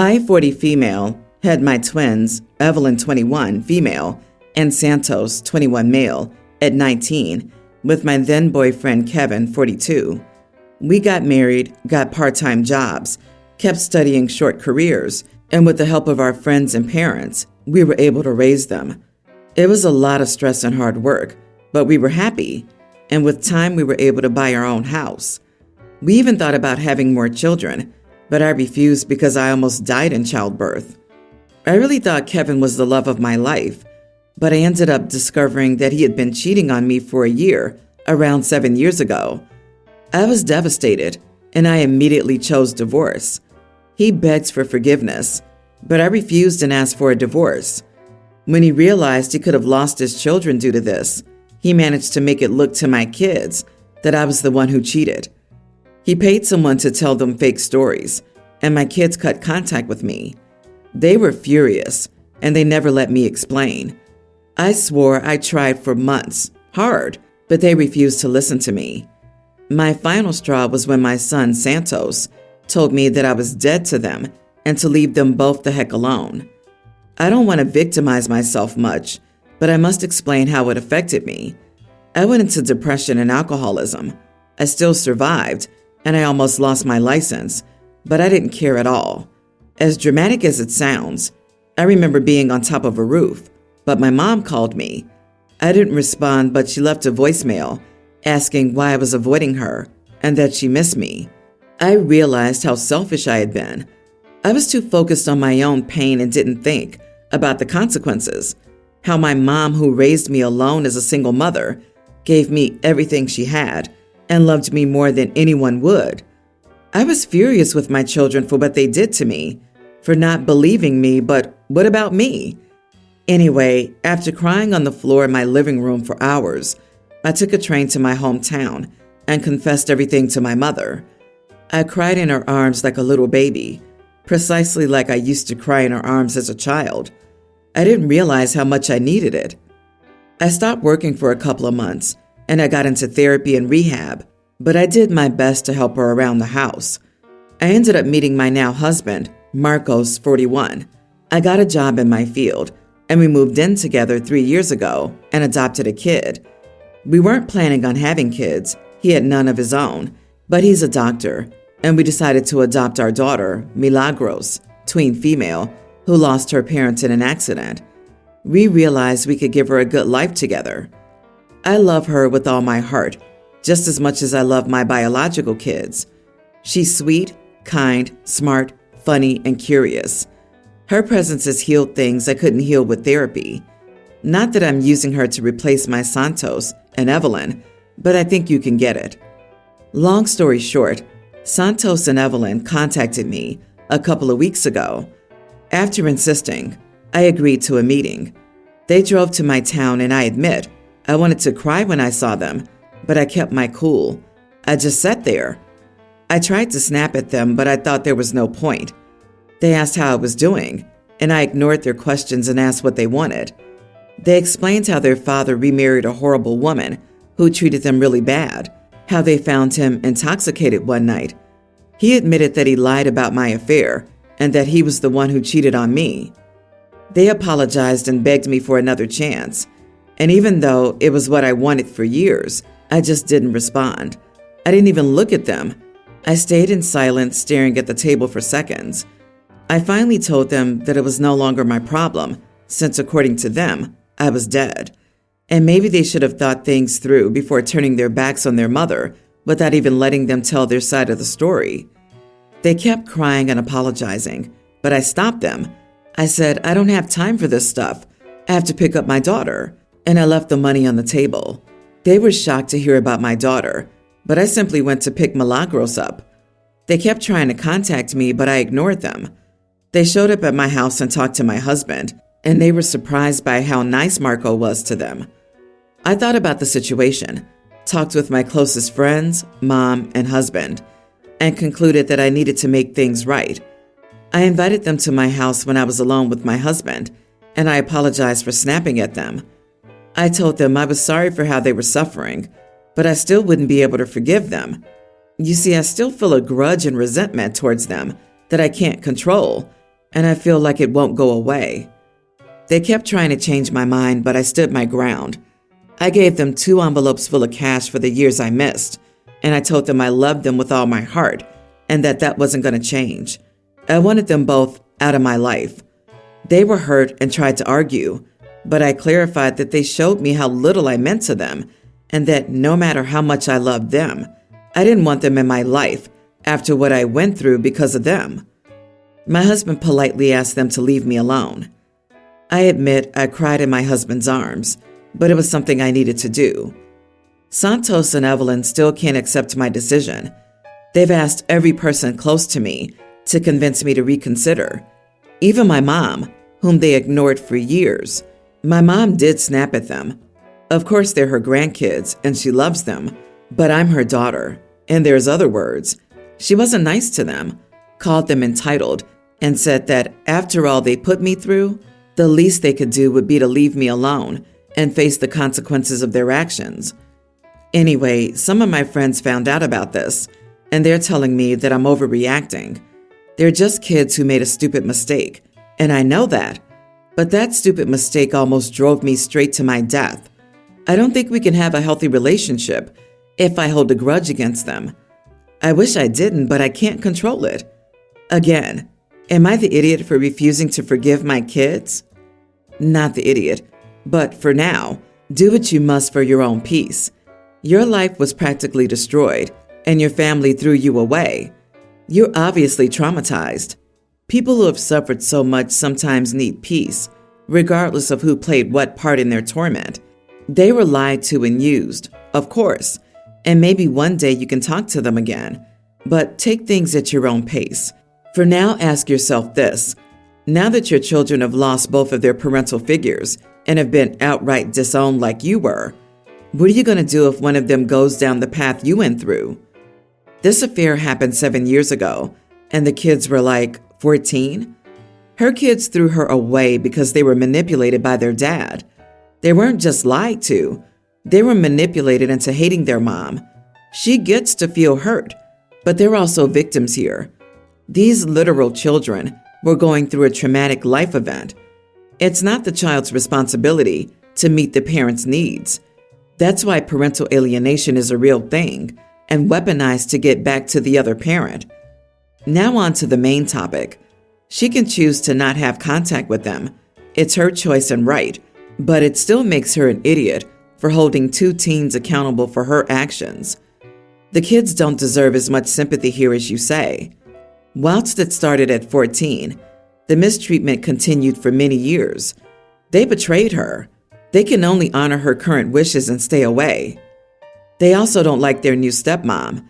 I, 40 female, had my twins, Evelyn, 21, female, and Santos, 21, male, at 19, with my then boyfriend, Kevin, 42. We got married, got part-time jobs, kept studying short careers, and with the help of our friends and parents, we were able to raise them. It was a lot of stress and hard work, but we were happy, and with time we were able to buy our own house. We even thought about having more children, but I refused because I almost died in childbirth. I really thought Kevin was the love of my life, but I ended up discovering that he had been cheating on me for a year, around 7 years ago. I was devastated, and I immediately chose divorce. He begged for forgiveness, but I refused and asked for a divorce. When he realized he could have lost his children due to this, he managed to make it look to my kids that I was the one who cheated. He paid someone to tell them fake stories, and my kids cut contact with me. They were furious, and they never let me explain. I swore I tried for months, hard, but they refused to listen to me. My final straw was when my son, Santos, told me that I was dead to them and to leave them both the heck alone. I don't want to victimize myself much, but I must explain how it affected me. I went into depression and alcoholism. I still survived, and I almost lost my license, but I didn't care at all. As dramatic as it sounds, I remember being on top of a roof, but my mom called me. I didn't respond, but she left a voicemail asking why I was avoiding her and that she missed me. I realized how selfish I had been. I was too focused on my own pain and didn't think about the consequences. How my mom, who raised me alone as a single mother, gave me everything she had and loved me more than anyone would. I was furious with my children for what they did to me, for not believing me, but what about me? Anyway, after crying on the floor in my living room for hours, I took a train to my hometown and confessed everything to my mother. I cried in her arms like a little baby, precisely like I used to cry in her arms as a child. I didn't realize how much I needed it. I stopped working for a couple of months, and I got into therapy and rehab, but I did my best to help her around the house. I ended up meeting my now husband, Marcos, 41. I got a job in my field, and we moved in together 3 years ago and adopted a kid. We weren't planning on having kids. He had none of his own, but he's a doctor, and we decided to adopt our daughter, Milagros, tween female, who lost her parents in an accident. We realized we could give her a good life together. I love her with all my heart, just as much as I love my biological kids. She's sweet, kind, smart, funny, and curious. Her presence has healed things I couldn't heal with therapy. Not that I'm using her to replace my Santos and Evelyn, but I think you can get it. Long story short, Santos and Evelyn contacted me a couple of weeks ago. After insisting, I agreed to a meeting. They drove to my town, and I admit, I wanted to cry when I saw them, but I kept my cool. I just sat there. I tried to snap at them, but I thought there was no point. They asked how I was doing, and I ignored their questions and asked what they wanted. They explained how their father remarried a horrible woman who treated them really bad, how they found him intoxicated one night. He admitted that he lied about my affair and that he was the one who cheated on me. They apologized and begged me for another chance, and even though it was what I wanted for years, I just didn't respond. I didn't even look at them. I stayed in silence, staring at the table for seconds. I finally told them that it was no longer my problem, since according to them, I was dead. And maybe they should have thought things through before turning their backs on their mother without even letting them tell their side of the story. They kept crying and apologizing, but I stopped them. I said, I don't have time for this stuff. I have to pick up my daughter. And I left the money on the table. They were shocked to hear about my daughter, but I simply went to pick Milagros up. They kept trying to contact me, but I ignored them. They showed up at my house and talked to my husband, and they were surprised by how nice Marco was to them. I thought about the situation, talked with my closest friends, mom, and husband, and concluded that I needed to make things right. I invited them to my house when I was alone with my husband, and I apologized for snapping at them. I told them I was sorry for how they were suffering, but I still wouldn't be able to forgive them. You see, I still feel a grudge and resentment towards them that I can't control, and I feel like it won't go away. They kept trying to change my mind, but I stood my ground. I gave them 2 envelopes full of cash for the years I missed, and I told them I loved them with all my heart and that wasn't going to change. I wanted them both out of my life. They were hurt and tried to argue, but I clarified that they showed me how little I meant to them and that no matter how much I loved them, I didn't want them in my life after what I went through because of them. My husband politely asked them to leave me alone. I admit I cried in my husband's arms, but it was something I needed to do. Santos and Evelyn still can't accept my decision. They've asked every person close to me to convince me to reconsider. Even my mom, whom they ignored for years. My mom did snap at them. Of course, they're her grandkids and she loves them, but I'm her daughter. And there's other words. She wasn't nice to them, called them entitled, and said that after all they put me through, the least they could do would be to leave me alone and face the consequences of their actions. Anyway, some of my friends found out about this, and they're telling me that I'm overreacting. They're just kids who made a stupid mistake, and I know that. But that stupid mistake almost drove me straight to my death. I don't think we can have a healthy relationship if I hold a grudge against them. I wish I didn't, but I can't control it. Again, am I the idiot for refusing to forgive my kids? Not the idiot, but for now, do what you must for your own peace. Your life was practically destroyed, and your family threw you away. You're obviously traumatized. People who have suffered so much sometimes need peace, regardless of who played what part in their torment. They were lied to and used, of course, and maybe one day you can talk to them again, but take things at your own pace. For now, ask yourself this. Now that your children have lost both of their parental figures and have been outright disowned like you were, what are you going to do if one of them goes down the path you went through? This affair happened 7 years ago, and the kids were like 14. Her kids threw her away because they were manipulated by their dad. They weren't just lied to. They were manipulated into hating their mom. She gets to feel hurt, but they're also victims here. These literal children were going through a traumatic life event. It's not the child's responsibility to meet the parent's needs. That's why parental alienation is a real thing and weaponized to get back to the other parent. Now on to the main topic. She can choose to not have contact with them. It's her choice and right, but it still makes her an idiot for holding 2 teens accountable for her actions. The kids don't deserve as much sympathy here as you say. Whilst it started at 14, the mistreatment continued for many years. They betrayed her. They can only honor her current wishes and stay away. They also don't like their new stepmom.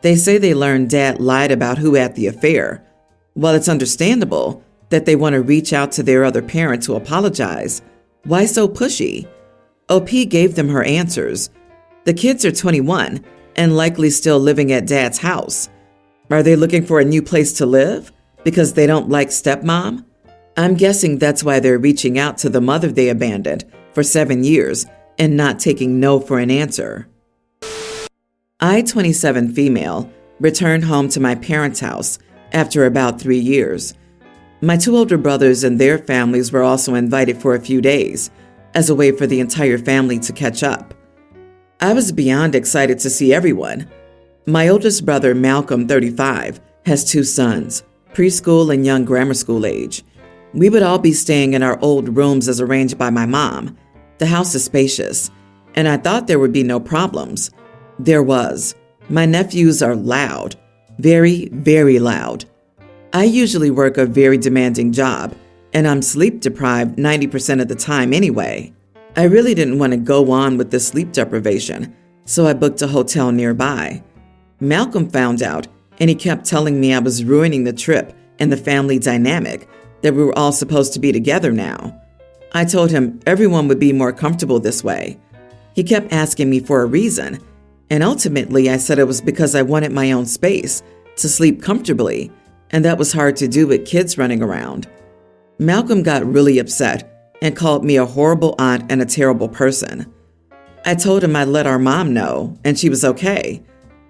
They say they learned Dad lied about who had the affair. While it's understandable that they want to reach out to their other parent to apologize, why so pushy? OP gave them her answers. The kids are 21 and likely still living at Dad's house. Are they looking for a new place to live because they don't like stepmom? I'm guessing that's why they're reaching out to the mother they abandoned for 7 years and not taking no for an answer. I, 27 female, returned home to my parents' house after about 3 years. My 2 older brothers and their families were also invited for a few days as a way for the entire family to catch up. I was beyond excited to see everyone. My oldest brother, Malcolm, 35, has 2 sons, preschool and young grammar school age. We would all be staying in our old rooms as arranged by my mom. The house is spacious, and I thought there would be no problems. There was. My nephews are loud. Very, very loud. I usually work a very demanding job, and I'm sleep deprived 90% of the time anyway. I really didn't want to go on with the sleep deprivation, so I booked a hotel nearby. Malcolm found out, and he kept telling me I was ruining the trip and the family dynamic, that we were all supposed to be together now. I told him everyone would be more comfortable this way. He kept asking me for a reason, and ultimately I said it was because I wanted my own space to sleep comfortably, and that was hard to do with kids running around. Malcolm got really upset and called me a horrible aunt and a terrible person. I told him I'd let our mom know, and she was okay.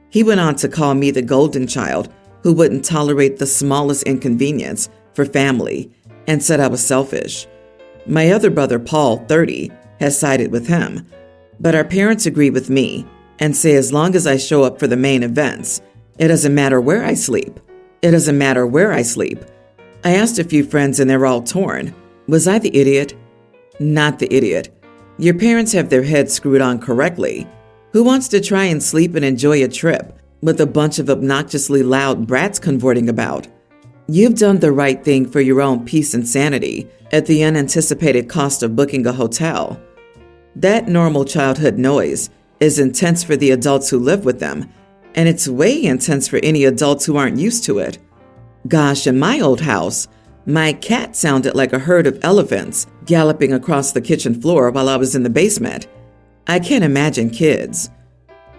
He went on to call me the golden child who wouldn't tolerate the smallest inconvenience for family and said I was selfish. My other brother, Paul, 30, has sided with him, but our parents agree with me and say as long as I show up for the main events, it doesn't matter where I sleep. It doesn't matter where I sleep. I asked a few friends and they're all torn. Was I the idiot? Not the idiot. Your parents have their heads screwed on correctly. Who wants to try and sleep and enjoy a trip with a bunch of obnoxiously loud brats cavorting about? You've done the right thing for your own peace and sanity at the unanticipated cost of booking a hotel. That normal childhood noise is intense for the adults who live with them, and it's way intense for any adults who aren't used to it. Gosh, in my old house, my cat sounded like a herd of elephants galloping across the kitchen floor while I was in the basement. I can't imagine kids.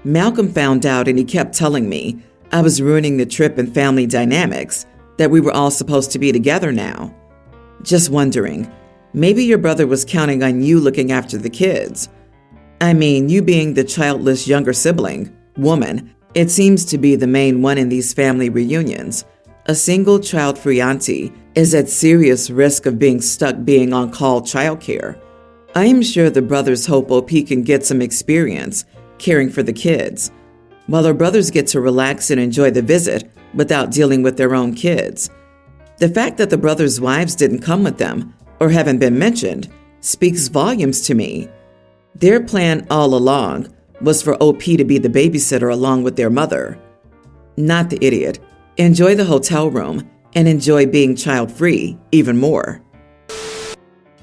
Malcolm found out and he kept telling me I was ruining the trip and family dynamics, that we were all supposed to be together now. Just wondering, maybe your brother was counting on you looking after the kids. I mean, you being the childless younger sibling, woman, it seems to be the main one in these family reunions. A single child-free auntie is at serious risk of being stuck being on call childcare. I am sure the brothers hope OP can get some experience caring for the kids, while her brothers get to relax and enjoy the visit without dealing with their own kids. The fact that the brothers' wives didn't come with them or haven't been mentioned speaks volumes to me. Their plan all along was for OP to be the babysitter along with their mother. Not the idiot. Enjoy the hotel room and enjoy being child-free even more.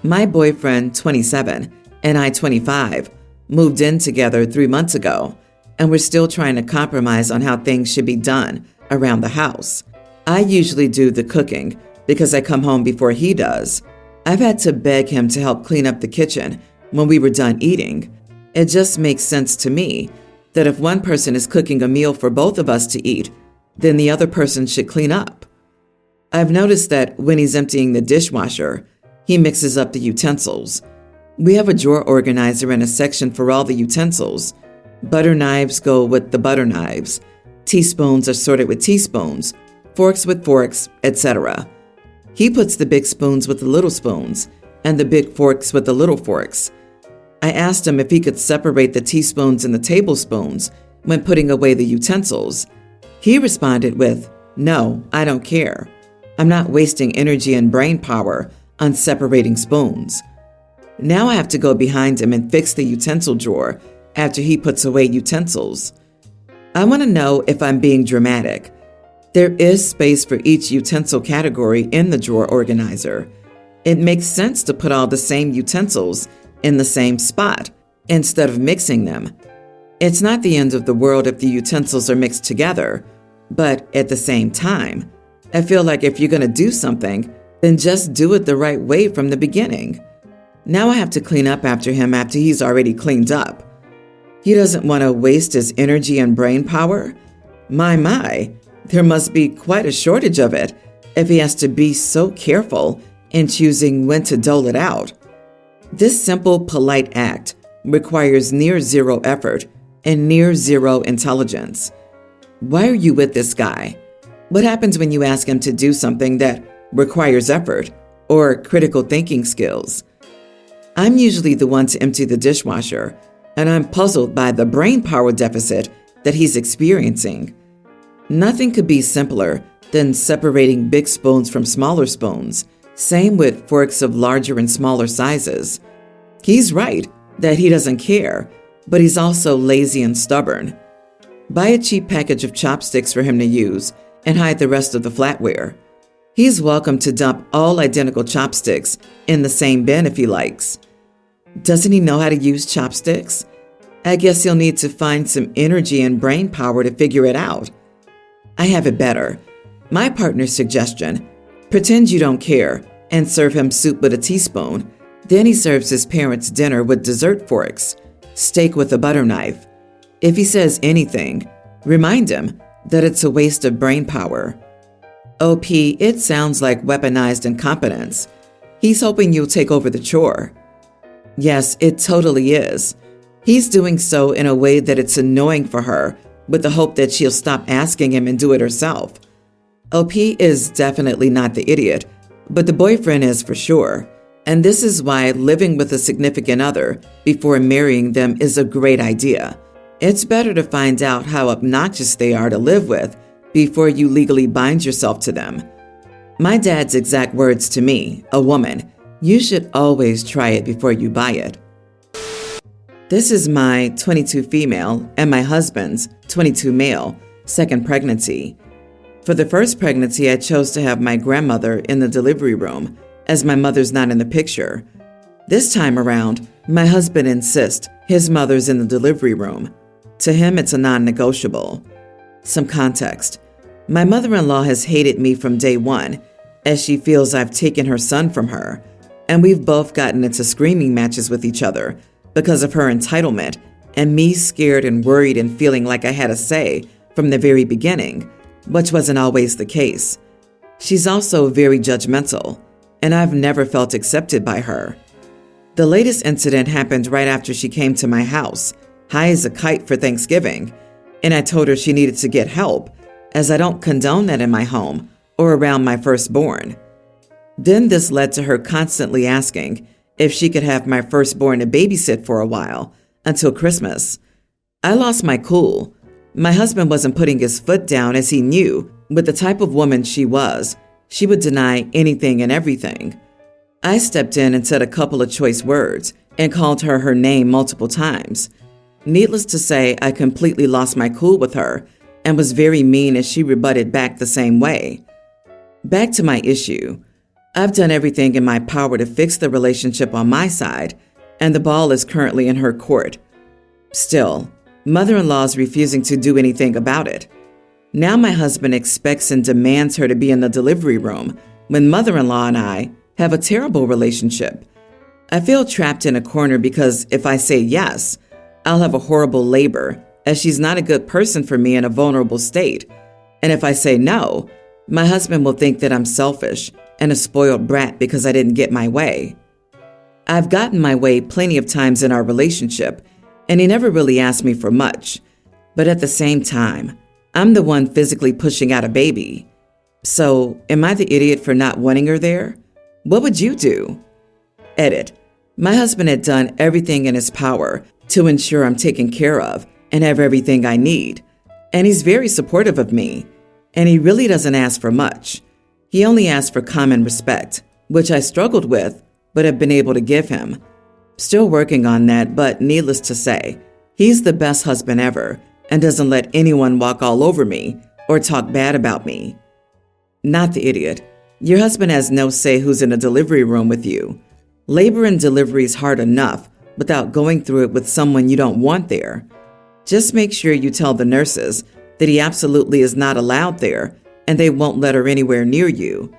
My boyfriend, 27, and I, 25, moved in together 3 months ago, and we're still trying to compromise on how things should be done around the house. I usually do the cooking because I come home before he does. I've had to beg him to help clean up the kitchen when we were done eating. It just makes sense to me that if one person is cooking a meal for both of us to eat, then the other person should clean up. I've noticed that when he's emptying the dishwasher, he mixes up the utensils. We have a drawer organizer and a section for all the utensils. Butter knives go with the butter knives. Teaspoons are sorted with teaspoons, forks with forks, etc. He puts the big spoons with the little spoons, and the big forks with the little forks. I asked him if he could separate the teaspoons and the tablespoons when putting away the utensils. He responded with, "No, I don't care. I'm not wasting energy and brain power on separating spoons." Now I have to go behind him and fix the utensil drawer after he puts away utensils. I want to know if I'm being dramatic. There is space for each utensil category in the drawer organizer. It makes sense to put all the same utensils in the same spot instead of mixing them. It's not the end of the world if the utensils are mixed together, but at the same time, I feel like if you're going to do something, then just do it the right way from the beginning. Now I have to clean up after him after he's already cleaned up. He doesn't want to waste his energy and brain power? My, there must be quite a shortage of it if he has to be so careful in choosing when to dole it out. This simple, polite act requires near zero effort and near zero intelligence. Why are you with this guy? What happens when you ask him to do something that requires effort or critical thinking skills? I'm usually the one to empty the dishwasher, and I'm puzzled by the brain power deficit that he's experiencing. Nothing could be simpler than separating big spoons from smaller spoons. Same with forks of larger and smaller sizes. He's right that he doesn't care, but he's also lazy and stubborn. Buy a cheap package of chopsticks for him to use and hide the rest of the flatware. He's welcome to dump all identical chopsticks in the same bin if he likes. Doesn't he know how to use chopsticks? I guess he'll need to find some energy and brain power to figure it out. I have it better. My partner's suggestion: pretend you don't care and serve him soup with a teaspoon. Then he serves his parents dinner with dessert forks, steak with a butter knife. If he says anything, remind him that it's a waste of brain power. OP, it sounds like weaponized incompetence. He's hoping you'll take over the chore. Yes, it totally is. He's doing so in a way that it's annoying for her, with the hope that she'll stop asking him and do it herself. OP is definitely not the idiot but the boyfriend is for sure. And this is why living with a significant other before marrying them is a great idea. It's better to find out how obnoxious they are to live with before you legally bind yourself to them. My dad's exact words to me, a woman, you should always try it before you buy it. This is my 22 female and my husband's 22 male second pregnancy. For the first pregnancy, I chose to have my grandmother in the delivery room, as my mother's not in the picture. This time around, my husband insists his mother's in the delivery room. To him, it's a non-negotiable. Some context. My mother-in-law has hated me from day one, as she feels I've taken her son from her, and we've both gotten into screaming matches with each other because of her entitlement and me scared and worried and feeling like I had a say from the very beginning, which wasn't always the case. She's also very judgmental, and I've never felt accepted by her. The latest incident happened right after she came to my house, high as a kite for Thanksgiving, and I told her she needed to get help, as I don't condone that in my home or around my firstborn. Then this led to her constantly asking if she could have my firstborn to babysit for a while, until Christmas. I lost my cool. My husband wasn't putting his foot down, as he knew, with the type of woman she was, she would deny anything and everything. I stepped in and said a couple of choice words and called her name multiple times. Needless to say, I completely lost my cool with her and was very mean as she rebutted back the same way. Back to my issue. I've done everything in my power to fix the relationship on my side, and the ball is currently in her court. Still, mother-in-law is refusing to do anything about it. Now my husband expects and demands her to be in the delivery room when mother-in-law and I have a terrible relationship. I feel trapped in a corner because if I say yes, I'll have a horrible labor, as she's not a good person for me in a vulnerable state. And if I say no, my husband will think that I'm selfish and a spoiled brat because I didn't get my way. I've gotten my way plenty of times in our relationship, and he never really asked me for much. But at the same time, I'm the one physically pushing out a baby. So, am I the idiot for not wanting her there? What would you do? Edit. My husband had done everything in his power to ensure I'm taken care of and have everything I need. And he's very supportive of me. And he really doesn't ask for much. He only asks for common respect, which I struggled with, but have been able to give him. Still working on that, but needless to say, he's the best husband ever and doesn't let anyone walk all over me or talk bad about me. Not the idiot. Your husband has no say who's in a delivery room with you. Labor and delivery is hard enough without going through it with someone you don't want there. Just make sure you tell the nurses that he absolutely is not allowed there and they won't let her anywhere near you.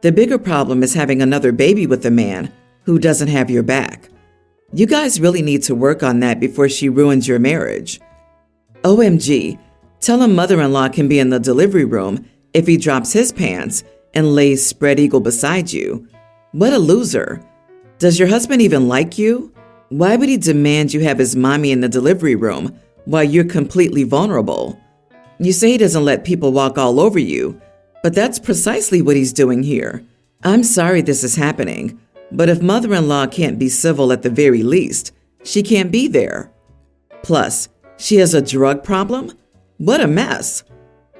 The bigger problem is having another baby with a man who doesn't have your back. You guys really need to work on that before she ruins your marriage. OMG, tell him mother-in-law can be in the delivery room if he drops his pants and lays spread eagle beside you. What a loser. Does your husband even like you? Why would he demand you have his mommy in the delivery room while you're completely vulnerable? You say he doesn't let people walk all over you, but that's precisely what he's doing here. I'm sorry this is happening, but if mother-in-law can't be civil at the very least, she can't be there. Plus, she has a drug problem? What a mess.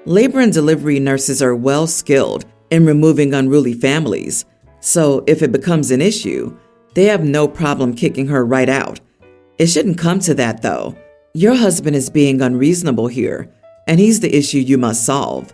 Labor and delivery nurses are well skilled in removing unruly families, so if it becomes an issue, they have no problem kicking her right out. It shouldn't come to that, though. Your husband is being unreasonable here, and he's the issue you must solve.